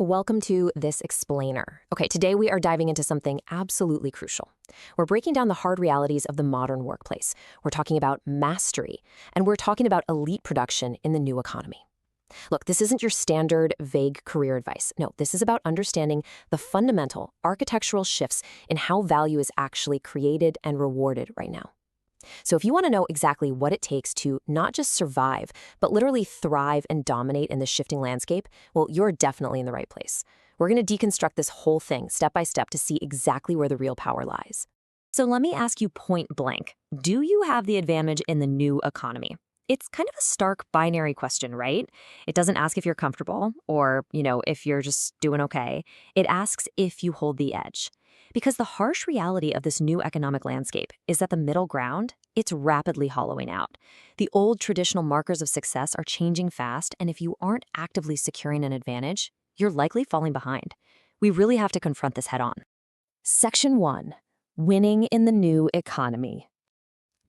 Welcome to This Explainer. Okay, today we are diving into something absolutely crucial. We're breaking down the hard realities of the modern workplace. We're talking about mastery, and we're talking about elite production in the new economy. Look, this isn't your standard vague career advice. No, this is about understanding the fundamental architectural shifts in how value is actually created and rewarded right now. So if you want to know exactly what it takes to not just survive, but literally thrive and dominate in this shifting landscape, well, you're definitely in the right place. We're going to deconstruct this whole thing step by step to see exactly where the real power lies. So let me ask you point blank, do you have the advantage in the new economy? It's kind of a stark binary question, right? It doesn't ask if you're comfortable or, if you're just doing okay. It asks if you hold the edge. Because the harsh reality of this new economic landscape is that the middle ground, it's rapidly hollowing out. The old traditional markers of success are changing fast, and if you aren't actively securing an advantage, you're likely falling behind. We really have to confront this head on. Section 1. Winning in the new economy.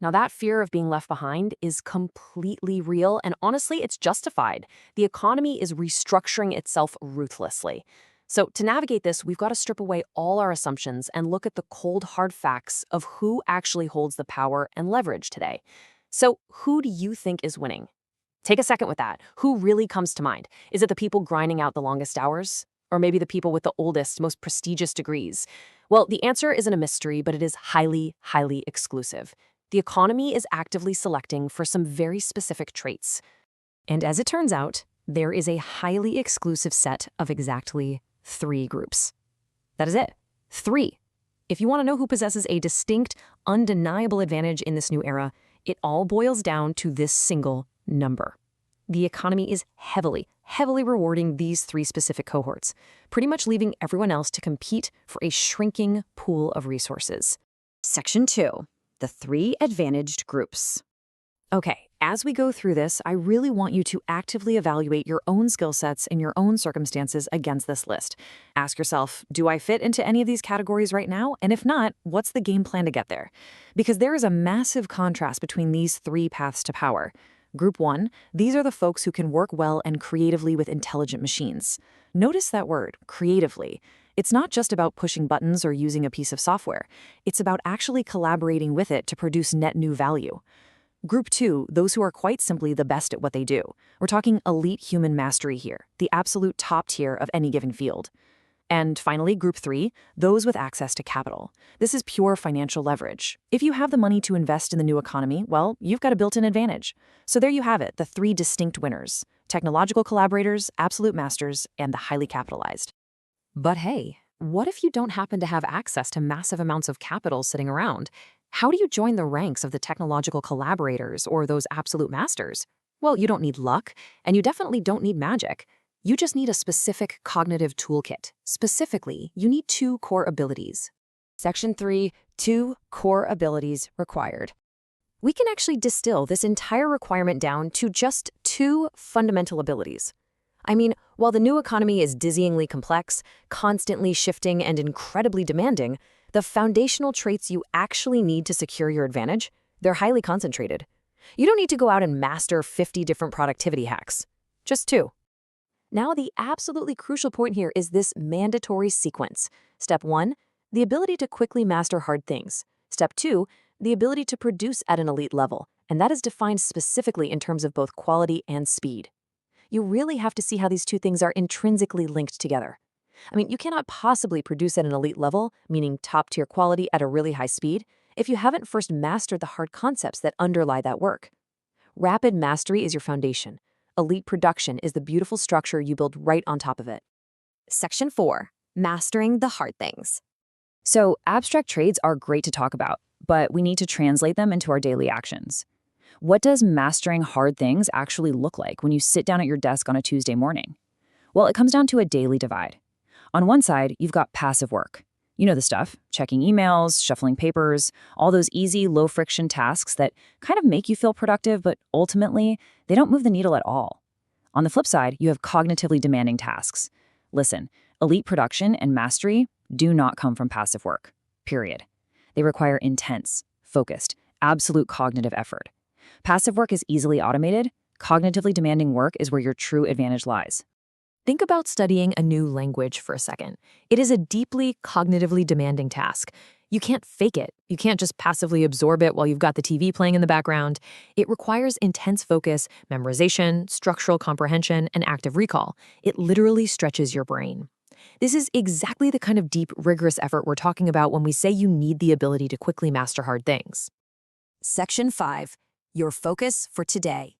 Now, that fear of being left behind is completely real, and honestly, it's justified. The economy is restructuring itself ruthlessly. So to navigate this, we've got to strip away all our assumptions and look at the cold, hard facts of who actually holds the power and leverage today. So who do you think is winning? Take a second with that. Who really comes to mind? Is it the people grinding out the longest hours? Or maybe the people with the oldest, most prestigious degrees? Well, the answer isn't a mystery, but it is highly, highly exclusive. The economy is actively selecting for some very specific traits. And as it turns out, there is a highly exclusive set of exactly 3 groups. That is it. 3. If you want to know who possesses a distinct, undeniable advantage in this new era, it all boils down to this single number. The economy is heavily, heavily rewarding these 3 specific cohorts, pretty much leaving everyone else to compete for a shrinking pool of resources. Section 2. The 3 advantaged groups. Okay, as we go through this, I really want you to actively evaluate your own skill sets and your own circumstances against this list. Ask yourself, do I fit into any of these categories right now? And if not, what's the game plan to get there? Because there is a massive contrast between these 3 paths to power. Group 1, these are the folks who can work well and creatively with intelligent machines. Notice that word, creatively. It's not just about pushing buttons or using a piece of software. It's about actually collaborating with it to produce net new value. Group 2, those who are quite simply the best at what they do. We're talking elite human mastery here, the absolute top tier of any given field. And finally, Group 3, those with access to capital. This is pure financial leverage. If you have the money to invest in the new economy, well, you've got a built-in advantage. So there you have it, the 3 distinct winners: technological collaborators, absolute masters, and the highly capitalized. But hey, what if you don't happen to have access to massive amounts of capital sitting around? How do you join the ranks of the technological collaborators or those absolute masters? Well, you don't need luck, and you definitely don't need magic. You just need a specific cognitive toolkit. Specifically, you need 2 core abilities. Section 3, 2 core abilities required. We can actually distill this entire requirement down to just 2 fundamental abilities. I mean, while the new economy is dizzyingly complex, constantly shifting, and incredibly demanding, the foundational traits you actually need to secure your advantage, they're highly concentrated. You don't need to go out and master 50 different productivity hacks. Just 2. Now, the absolutely crucial point here is this mandatory sequence. Step 1, the ability to quickly master hard things. Step 2, the ability to produce at an elite level, and that is defined specifically in terms of both quality and speed. You really have to see how these 2 things are intrinsically linked together. I mean, you cannot possibly produce at an elite level, meaning top-tier quality at a really high speed, if you haven't first mastered the hard concepts that underlie that work. Rapid mastery is your foundation. Elite production is the beautiful structure you build right on top of it. Section 4. Mastering the hard things. So, abstract trades are great to talk about, but we need to translate them into our daily actions. What does mastering hard things actually look like when you sit down at your desk on a Tuesday morning? Well, it comes down to a daily divide. On one side, you've got passive work. You know the stuff, checking emails, shuffling papers, all those easy, low-friction tasks that kind of make you feel productive, but ultimately, they don't move the needle at all. On the flip side, you have cognitively demanding tasks. Listen, elite production and mastery do not come from passive work, period. They require intense, focused, absolute cognitive effort. Passive work is easily automated. Cognitively demanding work is where your true advantage lies. Think about studying a new language for a second. It is a deeply cognitively demanding task. You can't fake it. You can't just passively absorb it while you've got the TV playing in the background. It requires intense focus, memorization, structural comprehension, and active recall. It literally stretches your brain. This is exactly the kind of deep, rigorous effort we're talking about when we say you need the ability to quickly master hard things. Section 5. Your focus for today.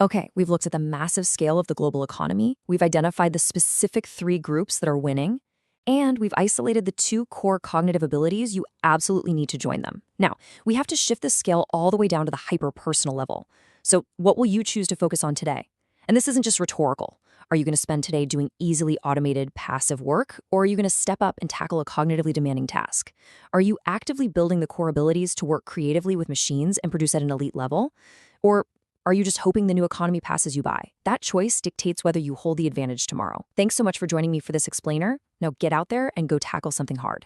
Okay, we've looked at the massive scale of the global economy, we've identified the specific 3 groups that are winning, and we've isolated the 2 core cognitive abilities you absolutely need to join them. Now, we have to shift the scale all the way down to the hyper-personal level. So what will you choose to focus on today? And this isn't just rhetorical. Are you going to spend today doing easily automated passive work, or are you going to step up and tackle a cognitively demanding task? Are you actively building the core abilities to work creatively with machines and produce at an elite level? Or are you just hoping the new economy passes you by? That choice dictates whether you hold the advantage tomorrow. Thanks so much for joining me for this explainer. Now get out there and go tackle something hard.